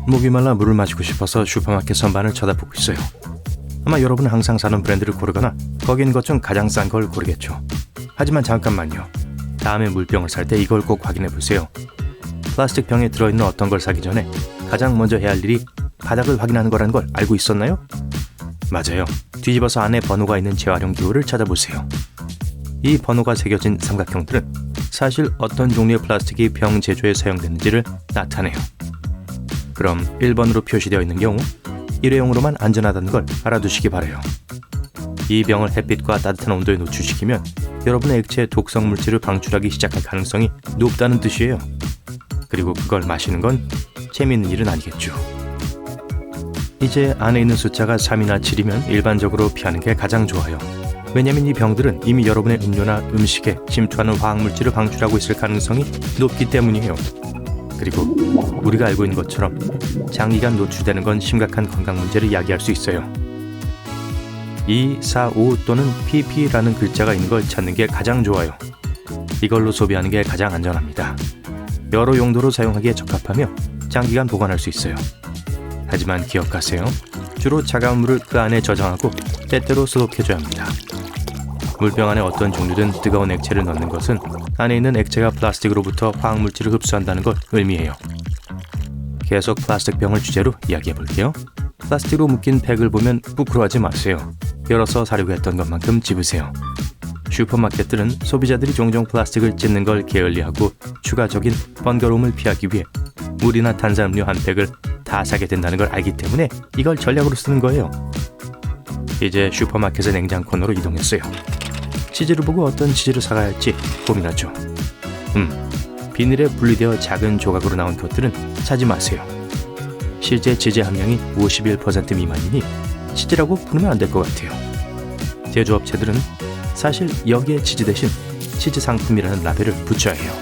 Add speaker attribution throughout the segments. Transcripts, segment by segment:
Speaker 1: 목이 말라 물을 마시고 싶어서 슈퍼마켓 선반을 쳐다보고 있어요. 아마 여러분은 항상 사는 브랜드를 고르거나 거기 있는 것 중 가장 싼 걸 고르겠죠. 하지만 잠깐만요. 다음에 물병을 살 때 이걸 꼭 확인해 보세요. 플라스틱 병에 들어있는 어떤 걸 사기 전에 가장 먼저 해야 할 일이 바닥을 확인하는 거라는 걸 알고 있었나요? 맞아요. 뒤집어서 안에 번호가 있는 재활용 기호를 찾아보세요. 이 번호가 새겨진 삼각형들은 사실 어떤 종류의 플라스틱이 병 제조에 사용됐는지를 나타내요. 그럼 1번으로 표시되어 있는 경우 일회용으로만 안전하다는 걸 알아두시기 바라요. 이 병을 햇빛과 따뜻한 온도에 노출시키면 여러분의 액체에 독성 물질을 방출하기 시작할 가능성이 높다는 뜻이에요. 그리고 그걸 마시는 건 재미있는 일은 아니겠죠. 이제 안에 있는 숫자가 3이나 7이면 일반적으로 피하는 게 가장 좋아요. 왜냐면 이 병들은 이미 여러분의 음료나 음식에 침투하는 화학물질을 방출하고 있을 가능성이 높기 때문이에요. 그리고 우리가 알고 있는 것처럼 장기간 노출되는 건 심각한 건강 문제를 야기할 수 있어요. 2, 4, 5 또는 pp라는 글자가 있는 걸 찾는 게 가장 좋아요. 이걸로 소비하는 게 가장 안전합니다. 여러 용도로 사용하기에 적합하며 장기간 보관할 수 있어요. 하지만 기억하세요. 주로 차가운 물을 그 안에 저장하고 때때로 소독해줘야 합니다. 물병 안에 어떤 종류든 뜨거운 액체를 넣는 것은 안에 있는 액체가 플라스틱으로부터 화학물질을 흡수한다는 걸 의미해요. 계속 플라스틱 병을 주제로 이야기해 볼게요. 플라스틱으로 묶인 팩을 보면 부끄러워하지 마세요. 열어서 사려고 했던 것만큼 집으세요. 슈퍼마켓들은 소비자들이 종종 플라스틱을 찢는 걸 게을리하고 추가적인 번거로움을 피하기 위해 물이나 탄산음료 한 팩을 다 사게 된다는 걸 알기 때문에 이걸 전략으로 쓰는 거예요. 이제 슈퍼마켓의 냉장 코너로 이동했어요. 치즈를 보고 어떤 치즈를 사가야 할지 고민하죠. 비닐에 분리되어 작은 조각으로 나온 것들은 사지 마세요. 실제 치즈 함량이 51% 미만이니 치즈라고 부르면 안 될 것 같아요. 제조업체들은 사실 여기에 치즈 대신 치즈 상품이라는 라벨을 붙여야 해요.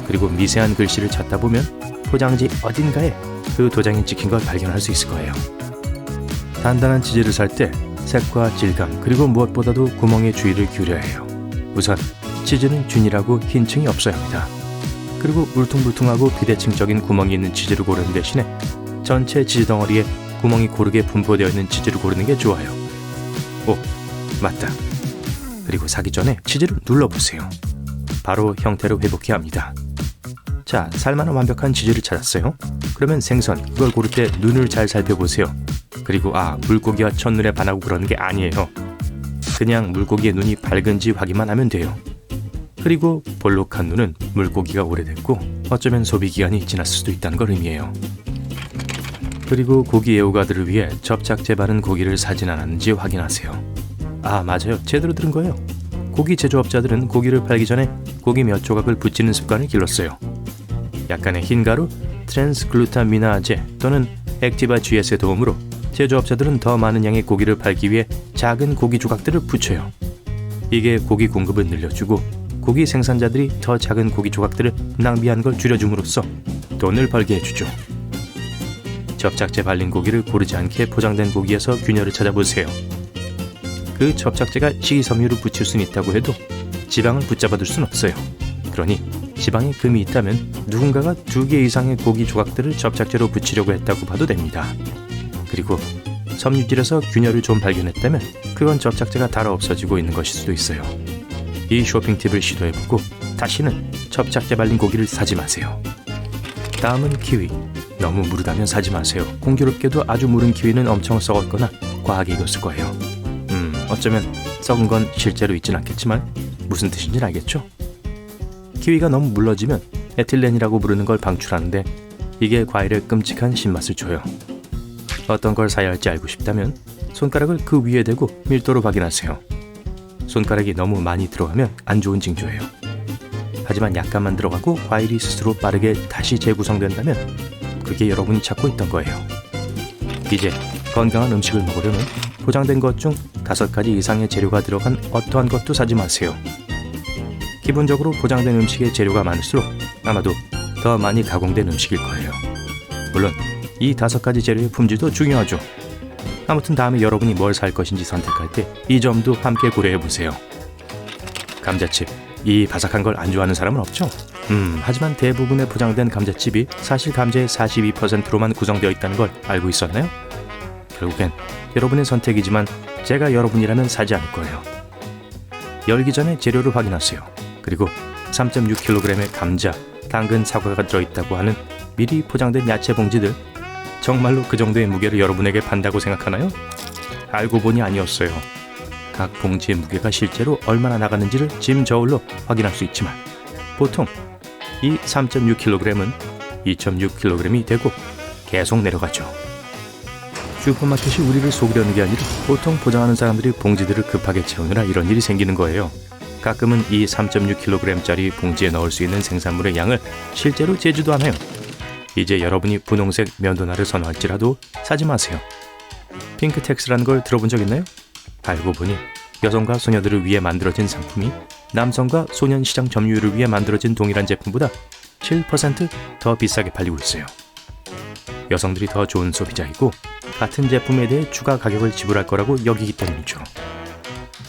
Speaker 1: 그리고 미세한 글씨를 찾다 보면 포장지 어딘가에 그 도장이 찍힌 걸 발견할 수 있을 거예요. 단단한 치즈를 살 때 색과 질감 그리고 무엇보다도 구멍에 주의를 기울여야 해요. 우선 치즈는 균일하고 흰 층이 없어야 합니다. 그리고 울퉁불퉁하고 비대칭적인 구멍이 있는 치즈를 고르는 대신에 전체 치즈 덩어리에 구멍이 고르게 분포되어 있는 치즈를 고르는 게 좋아요. 오, 맞다. 그리고 사기 전에 치즈를 눌러보세요. 바로 형태를 회복해야 합니다. 자, 살만한 완벽한 치즈를 찾았어요. 그러면 생선, 그걸 고를 때 눈을 잘 살펴보세요. 그리고 물고기와 첫눈에 반하고 그러는 게 아니에요. 그냥 물고기의 눈이 밝은지 확인만 하면 돼요. 그리고 볼록한 눈은 물고기가 오래됐고 어쩌면 소비기간이 지났을 수도 있다는 걸 의미해요. 그리고 고기 애호가들을 위해 접착제 바른 고기를 사진 않았는지 확인하세요. 맞아요. 제대로 들은 거예요. 고기 제조업자들은 고기를 팔기 전에 고기 몇 조각을 붙이는 습관을 길렀어요. 약간의 흰가루, 트랜스글루타미나제 또는 액티바 GS의 도움으로 제조업자들은 더 많은 양의 고기를 팔기 위해 작은 고기 조각들을 붙여요. 이게 고기 공급을 늘려주고 고기 생산자들이 더 작은 고기 조각들을 낭비하는 걸 줄여줌으로써 돈을 벌게 해주죠. 접착제 발린 고기를 고르지 않게 포장된 고기에서 균열을 찾아보세요. 그 접착제가 식이섬유를 붙일 수는 있다고 해도 지방을 붙잡아둘 수는 없어요. 그러니 지방에 금이 있다면 누군가가 2개 이상의 고기 조각들을 접착제로 붙이려고 했다고 봐도 됩니다. 그리고 섬유질에서 균열을 좀 발견했다면 그건 접착제가 닳아 없어지고 있는 것일 수도 있어요. 이 쇼핑 팁을 시도해보고 다시는 접착제 발린 고기를 사지 마세요. 다음은 키위. 너무 무르다면 사지 마세요. 공교롭게도 아주 무른 키위는 엄청 썩었거나 과하게 익었을 거예요. 어쩌면 썩은 건 실제로 있진 않겠지만 무슨 뜻인지 알겠죠? 키위가 너무 물러지면 에틸렌이라고 부르는 걸 방출하는데 이게 과일의 끔찍한 신맛을 줘요. 어떤 걸 사야 할지 알고 싶다면 손가락을 그 위에 대고 밀도를 확인하세요. 손가락이 너무 많이 들어가면 안 좋은 징조예요. 하지만 약간만 들어가고 과일이 스스로 빠르게 다시 재구성된다면 그게 여러분이 찾고 있던 거예요. 이제 건강한 음식을 먹으려면 포장된 것 중 5가지 이상의 재료가 들어간 어떠한 것도 사지 마세요. 기본적으로 포장된 음식의 재료가 많을수록 아마도 더 많이 가공된 음식일 거예요. 물론 이 5가지 재료의 품질도 중요하죠. 아무튼 다음에 여러분이 뭘 살 것인지 선택할 때 이 점도 함께 고려해 보세요. 감자칩, 이 바삭한 걸 안 좋아하는 사람은 없죠? 하지만 대부분의 포장된 감자칩이 사실 감자의 42%로만 구성되어 있다는 걸 알고 있었나요? 결국엔 여러분의 선택이지만 제가 여러분이라면 사지 않을 거예요. 열기 전에 재료를 확인하세요. 그리고 3.6kg의 감자, 당근, 사과가 들어있다고 하는 미리 포장된 야채 봉지들, 정말로 그 정도의 무게를 여러분에게 판다고 생각하나요? 알고 보니 아니었어요. 각 봉지의 무게가 실제로 얼마나 나갔는지를 짐 저울로 확인할 수 있지만 보통 이 3.6kg은 2.6kg이 되고 계속 내려가죠. 슈퍼마켓이 우리를 속이려는 게 아니라 보통 포장하는 사람들이 봉지들을 급하게 채우느라 이런 일이 생기는 거예요. 가끔은 이 3.6kg짜리 봉지에 넣을 수 있는 생산물의 양을 실제로 재지도 않아요. 이제 여러분이 분홍색 면도날을 선호할지라도 사지 마세요. 핑크텍스라는 걸 들어본 적 있나요? 알고 보니 여성과 소녀들을 위해 만들어진 상품이 남성과 소년 시장 점유율을 위해 만들어진 동일한 제품보다 7% 더 비싸게 팔리고 있어요. 여성들이 더 좋은 소비자이고 같은 제품에 대해 추가 가격을 지불할 거라고 여기기 때문이죠.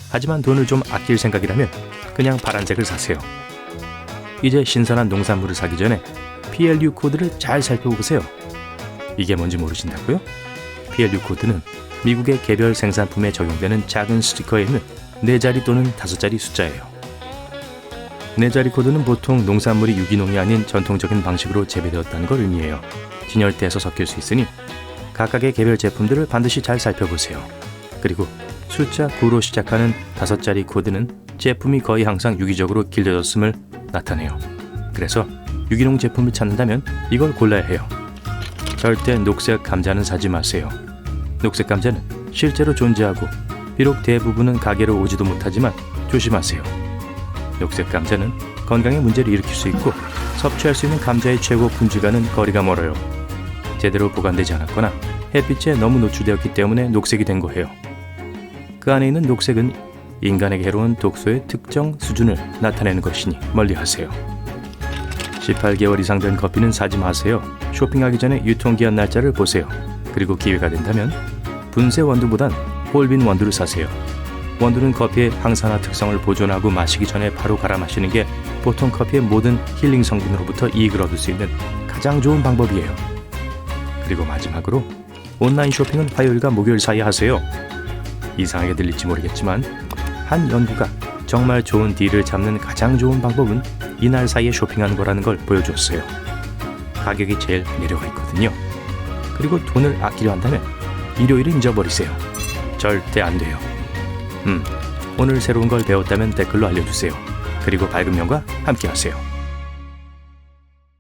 Speaker 1: 하지만 돈을 좀 아낄 생각이라면 그냥 파란색을 사세요. 이제 신선한 농산물을 사기 전에 PLU 코드를 잘 살펴보세요. 이게 뭔지 모르신다고요? PLU 코드는 미국의 개별 생산품에 적용되는 작은 스티커에 있는 4자리 또는 5자리 숫자예요. 4자리 코드는 보통 농산물이 유기농이 아닌 전통적인 방식으로 재배되었다는 걸 의미해요. 진열대에서 섞일 수 있으니 각각의 개별 제품들을 반드시 잘 살펴보세요. 그리고 숫자 9로 시작하는 5자리 코드는 제품이 거의 항상 유기적으로 길러졌음을 나타내요. 그래서 유기농 제품을 찾는다면 이걸 골라야 해요. 절대 녹색 감자는 사지 마세요. 녹색 감자는 실제로 존재하고 비록 대부분은 가게로 오지도 못하지만 조심하세요. 녹색 감자는 건강에 문제를 일으킬 수 있고 섭취할 수 있는 감자의 최고 품질과는 거리가 멀어요. 제대로 보관되지 않았거나 햇빛에 너무 노출되었기 때문에 녹색이 된 거예요. 그 안에 있는 녹색은 인간에게 해로운 독소의 특정 수준을 나타내는 것이니 멀리하세요. 18개월 이상 된 커피는 사지 마세요. 쇼핑하기 전에 유통기한 날짜를 보세요. 그리고 기회가 된다면 분쇄 원두보단 홀빈 원두를 사세요. 원두는 커피의 항산화 특성을 보존하고 마시기 전에 바로 갈아 마시는 게 보통 커피의 모든 힐링 성분으로부터 이익을 얻을 수 있는 가장 좋은 방법이에요. 그리고 마지막으로 온라인 쇼핑은 화요일과 목요일 사이에 하세요. 이상하게 들릴지 모르겠지만 한 연구가 정말 좋은 딜을 잡는 가장 좋은 방법은 이날 사이에 쇼핑하는 거라는 걸 보여줬어요. 가격이 제일 내려가 있거든요. 그리고 돈을 아끼려 한다면 일요일은 잊어버리세요. 절대 안 돼요. 오늘 새로운 걸 배웠다면 댓글로 알려주세요. 그리고 밝은 면과 함께 하세요.